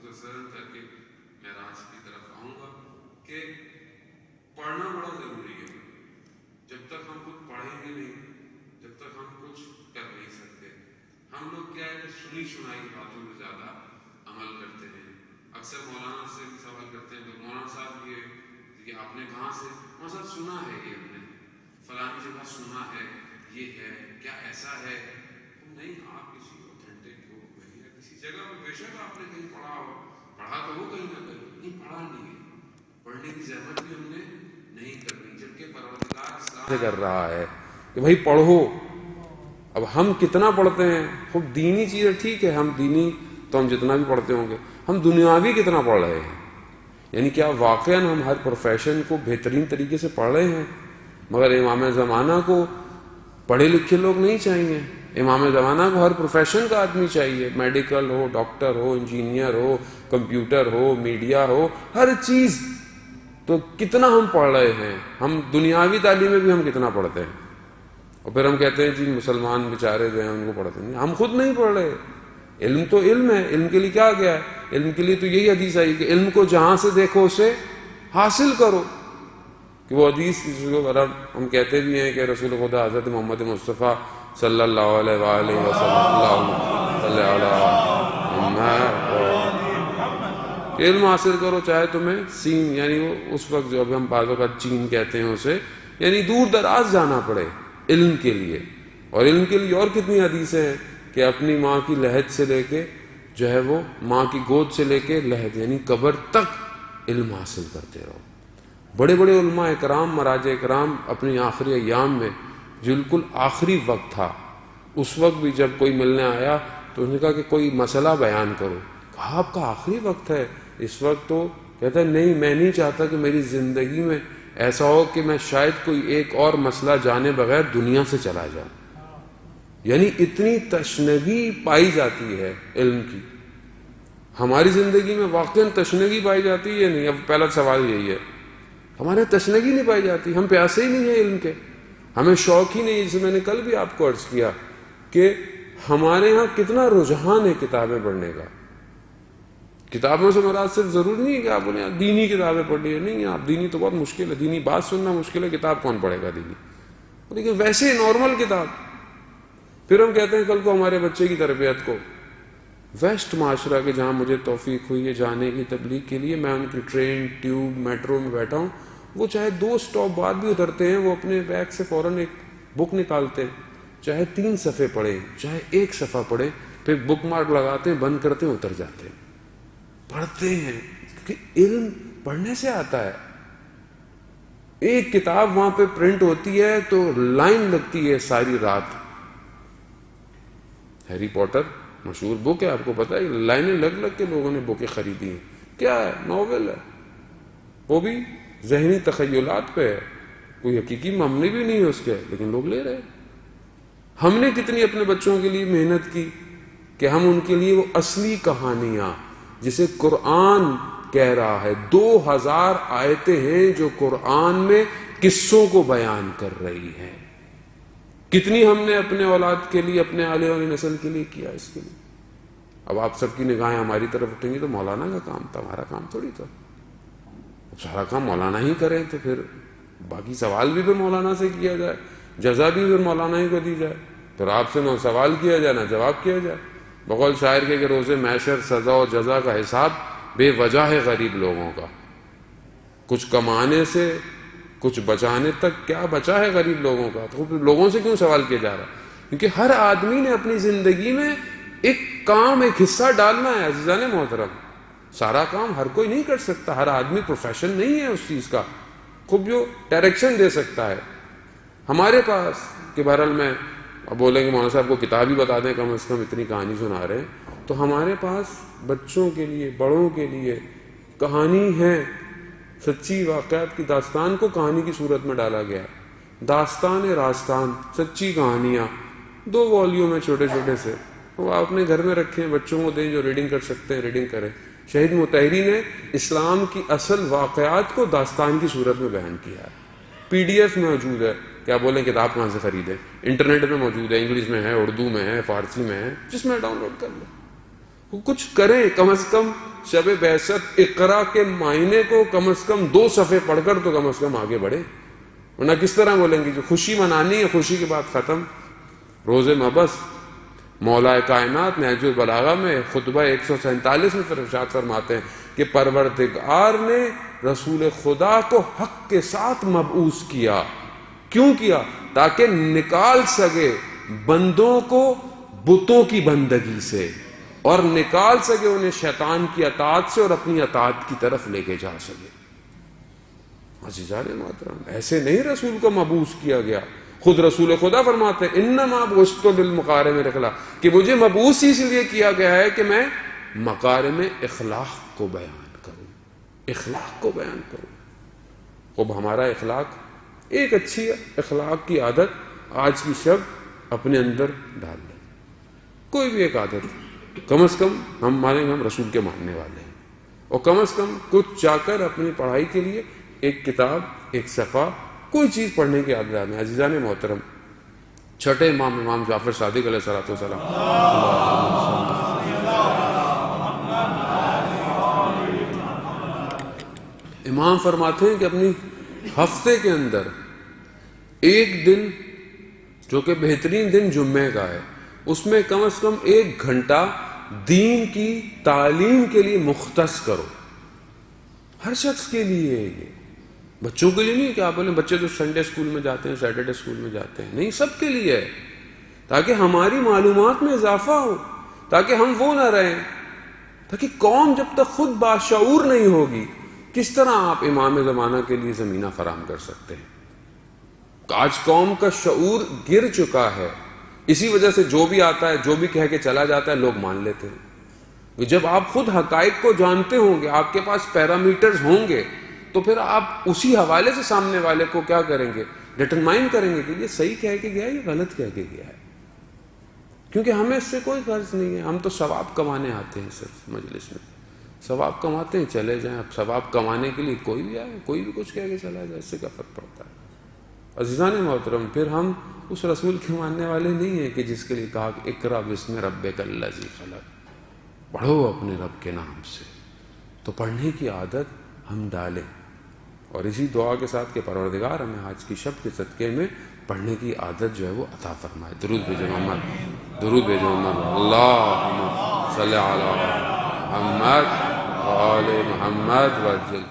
مختصراً کر کے معراج کی طرف آؤں گا کہ پڑھنا بڑا ضروری ہے. جب تک ہم خود پڑھیں گے نہیں، جب تک ہم کچھ کر نہیں سکتے. ہم لوگ کیا ہے کہ سنی سنائی باتوں میں زیادہ عمل کرتے ہیں. اکثر مولانا سے بھی سوال کرتے ہیں تو مولانا صاحب یہ آپ نے کہاں سے؟ مولانا صاحب سنا ہے یہ ہم نے فلانی جگہ سنا ہے، یہ ہے کیا ایسا ہے؟ نہیں، آپ کسی اوتھینٹک بک میں یا کسی جگہ پہ بے شک آپ نے کہیں پڑھا ہو، پڑھا تو ہو کہیں نہ کہیں، نہیں پڑھا نہیں ہے. پڑھنے کی زحمت بھی ہم نے نہیں کرنی، جبکہ پروردگار اسلام سے کر رہا ہے کہ بھائی پڑھو. اب ہم کتنا پڑھتے ہیں؟ خوب دینی چیزیں ٹھیک ہے، ہم دینی تو ہم جتنا بھی پڑھتے ہوں گے، ہم دنیاوی کتنا پڑھ رہے ہیں؟ یعنی کیا واقعاً ہم ہر پروفیشن کو بہترین طریقے سے پڑھ رہے ہیں؟ مگر امام زمانہ کو پڑھے لکھے لوگ نہیں چاہیے. امام زمانہ کو ہر پروفیشن کا آدمی چاہیے، میڈیکل ہو، ڈاکٹر ہو، انجینئر ہو، کمپیوٹر ہو، میڈیا ہو، ہر چیز. تو کتنا ہم پڑھ رہے ہیں؟ ہم دنیاوی تعلیم میں بھی ہم کتنا پڑھتے ہیں؟ اور پھر ہم کہتے ہیں جی مسلمان بیچارے جو ہیں ان کو پڑھتے نہیں. ہم خود نہیں پڑھ رہے. علم تو علم ہے، علم کے لیے کیا گیا ہے؟ علم کے لیے تو یہی حدیث آئی کہ علم کو جہاں سے دیکھو اسے حاصل کرو. کہ وہ حدیث ہم کہتے بھی ہیں کہ رسول خدا حضرت محمد مصطفیٰ صلی اللہ علیہ وآلہ وسلم علم حاصل کرو، چاہے تمہیں سین، یعنی وہ اس وقت جو ابھی ہم بعض اوقات چین کہتے ہیں اسے، یعنی دور دراز جانا پڑے علم کے لیے. اور علم کے لیے اور کتنی حدیثیں ہیں کہ اپنی ماں کی لحد سے لے کے جو ہے وہ ماں کی گود سے لے کے لحد یعنی قبر تک علم حاصل کرتے رہو. بڑے بڑے علماء اکرام، مراجع اکرام اپنی آخری ایام میں بالکل آخری وقت تھا، اس وقت بھی جب کوئی ملنے آیا تو انہوں نے کہا کہ کوئی مسئلہ بیان کرو. کہا آپ کا آخری وقت ہے اس وقت؟ تو کہتا ہے نہیں، میں نہیں چاہتا کہ میری زندگی میں ایسا ہو کہ میں شاید کوئی ایک اور مسئلہ جانے بغیر دنیا سے چلا جاؤں. یعنی اتنی تشنگی پائی جاتی ہے علم کی. ہماری زندگی میں واقعاً تشنگی پائی جاتی ہے نہیں؟ اب پہلا سوال یہی ہے، ہمارے تشنگی نہیں پائی جاتی، ہم پیاسے ہی نہیں ہیں علم کے، ہمیں شوق ہی نہیں. جسے میں نے کل بھی آپ کو عرض کیا کہ ہمارے ہاں کتنا رجحان ہے کتابیں پڑھنے کا. کتابوں سے مراد صرف ضروری نہیں ہے کہ آپ بولیں دینی کتابیں پڑھ لی، نہیں، آپ دینی تو بہت مشکل ہے، دینی بات سننا مشکل ہے، کتاب کون پڑھے گا دینی؟ لیکن ویسے نارمل کتاب. پھر ہم کہتے ہیں کل کو ہمارے بچے کی تربیت کو ویسٹ معاشرہ کے جہاں مجھے توفیق ہوئی ہے جانے کی تبلیغ کے لیے، میں ان کی ٹرین، ٹیوب، میٹرو میں بیٹھا ہوں، وہ چاہے 2 اسٹاپ بعد بھی اترتے ہیں، وہ اپنے بیگ سے فوراً ایک بک نکالتے ہیں، چاہے 3 صفحے پڑھیں، چاہے 1 صفحہ پڑھیں، پھر بک مارک لگاتے ہیں، بند کرتے ہیں، اتر جاتے ہیں، پڑھتے ہیں. کیونکہ علم پڑھنے سے آتا ہے. ایک کتاب وہاں پہ پرنٹ ہوتی ہے تو لائن لگتی ہے ساری رات. ہیری پوٹر مشہور بک ہے، آپ کو پتا ہے، لائنیں لگ لگ کے لوگوں نے بکیں خریدی ہیں. کیا ہے؟ ناول ہے، وہ بھی ذہنی تخیلات پہ ہے، کوئی حقیقی مبنی بھی نہیں ہے اس کے، لیکن لوگ لے رہے ہیں. ہم نے کتنی اپنے بچوں کے لیے محنت کی کہ ہم ان کے لیے وہ اصلی کہانیاں جسے قرآن کہہ رہا ہے، 2000 آیتیں ہیں جو قرآن میں قصوں کو بیان کر رہی ہیں، کتنی ہم نے اپنے اولاد کے لیے، اپنے آنے والی نسل کے لیے کیا اس کے لیے. اب آپ سب کی نگاہیں ہماری طرف اٹھیں گی تو مولانا کا کام تھا، ہمارا کام تھوڑی تھا. سارا کام مولانا ہی کریں تو پھر باقی سوال بھی پھر مولانا سے کیا جائے، جزا بھی پھر مولانا ہی کو دی جائے. پھر آپ سے نہ سوال کیا جائے نہ جواب کیا جائے. بقول شاعر کے کہ روزے محشر سزا و جزا کا حساب بے وجہ ہے غریب لوگوں کا. کچھ کمانے سے کچھ بچانے تک کیا بچا ہے غریب لوگوں کا؟ تو پھر لوگوں سے کیوں سوال کیا جا رہا ہے؟ کیونکہ ہر آدمی نے اپنی زندگی میں ایک کام، ایک حصہ ڈالنا ہے. عزیزان محترم، سارا کام ہر کوئی نہیں کر سکتا، ہر آدمی پروفیشن نہیں ہے اس چیز کا، خوب جو ڈائریکشن دے سکتا ہے. ہمارے پاس کہ بہرحال میں اب بولیں کہ مولانا صاحب کو کتاب ہی بتا دیں کم از کم، اتنی کہانی سنا رہے ہیں، تو ہمارے پاس بچوں کے لیے، بڑوں کے لیے کہانی ہے. سچی واقعات کی داستان کو کہانی کی صورت میں ڈالا گیا. داستان راستان، سچی کہانیاں، 2 والیوم میں چھوٹے چھوٹے سے، وہ آپ اپنے گھر میں رکھیں، بچوں کو دیں، جو ریڈنگ کر سکتے ہیں ریڈنگ کریں. شہید مطہری نے اسلام کی اصل واقعات کو داستان کی صورت میں بیان کیا ہے. PDF موجود ہے، کیا بولیں کتاب کہاں سے خریدیں؟ انٹرنیٹ پہ موجود ہے، انگلش میں ہے، اردو میں ہے، فارسی میں ہے، جس میں ڈاؤن لوڈ کر لیں. کچھ کریں، کم از کم شب بعثت اقرا کے معنی کو کم از کم 2 صفحے پڑھ کر تو کم از کم آگے بڑھے، ورنہ کس طرح بولیں گے جو خوشی منانی ہے خوشی کے بعد ختم۔ روز مبعث مولا کائنات نہج البلاغہ میں خطبہ 147 میں ارشاد فرماتے ہیں کہ پروردگار نے رسول خدا کو حق کے ساتھ مبعوث کیا۔ کیوں کیا؟ تاکہ نکال سکے بندوں کو بتوں کی بندگی سے، اور نکال سکے انہیں شیطان کی اطاعت سے اور اپنی اطاعت کی طرف لے کے جا سکے۔ عزیزان محترم، ایسے نہیں رسول کو مبعوث کیا گیا۔ خود رسول خدا فرماتے ہیں انما بعثت للمکارم الاخلاق، کہ مجھے مبعوث اس لیے کیا گیا ہے کہ میں مکارم اخلاق کو بیان کروں، اخلاق کو بیان کروں۔ اب ہمارا اخلاق، ایک اچھی اخلاق کی عادت آج کی شب اپنے اندر ڈال لیں، کوئی بھی ایک عادت، کم از کم ہم مانیں گے ہم رسول کے ماننے والے ہیں، اور کم از کم کچھ چاہ کر اپنی پڑھائی کے لیے ایک کتاب، ایک صفحہ، کوئی چیز پڑھنے کی عادت ڈالیں۔ عزیزان محترم، چھٹے امام جعفر صادق علیہ الصلوۃ والسلام، امام فرماتے ہیں کہ اپنی ہفتے کے اندر ایک دن جو کہ بہترین دن جمعے کا ہے، اس میں کم از کم 1 گھنٹہ دین کی تعلیم کے لیے مختص کرو۔ ہر شخص کے لیے ہے یہ، بچوں کے لیے نہیں کہ آپ بولیں بچے تو سنڈے اسکول میں جاتے ہیں، سیٹرڈے اسکول میں جاتے ہیں، نہیں، سب کے لیے ہے، تاکہ ہماری معلومات میں اضافہ ہو، تاکہ ہم وہ نہ رہیں، تاکہ قوم جب تک خود باشعور نہیں ہوگی کس طرح آپ امام زمانہ کے لیے زمینہ فراہم کر سکتے ہیں۔ آج قوم کا شعور گر چکا ہے، اسی وجہ سے جو بھی آتا ہے، جو بھی کہہ کے چلا جاتا ہے، لوگ مان لیتے ہیں۔ جب آپ خود حقائق کو جانتے ہوں گے، آپ کے پاس پیرامیٹرز ہوں گے، تو پھر آپ اسی حوالے سے سامنے والے کو کیا کریں گے، ڈٹرمائن کریں گے کہ یہ صحیح کہہ کے گیا ہے یا غلط کہہ کے گیا ہے، کیونکہ ہمیں اس سے کوئی غرض نہیں ہے، ہم تو ثواب کمانے آتے ہیں، صرف مجلس میں ثواب کماتے ہیں، چلے جائیں۔ اب ثواب کمانے کے لیے کوئی بھی آئے، کوئی بھی کچھ کہہ کے چلا جائے، اس سے کیا فرق پڑتا ہے؟ عزیزان محترم، پھر ہم اس رسول کے ماننے والے نہیں ہیں کہ جس کے لیے کہا کہ اقرأ باسم ربک الذی خلق، پڑھو اپنے رب کے نام سے، تو پڑھنے کی عادت ہم ڈالیں، اور اسی دعا کے ساتھ کہ پروردگار ہمیں آج کی شب کے صدقے میں پڑھنے کی عادت جو ہے وہ عطا فرمائے۔ درود بھیجو محمد، درود بھیجو محمد، اللہم صلی علی محمد وآل محمد وعجل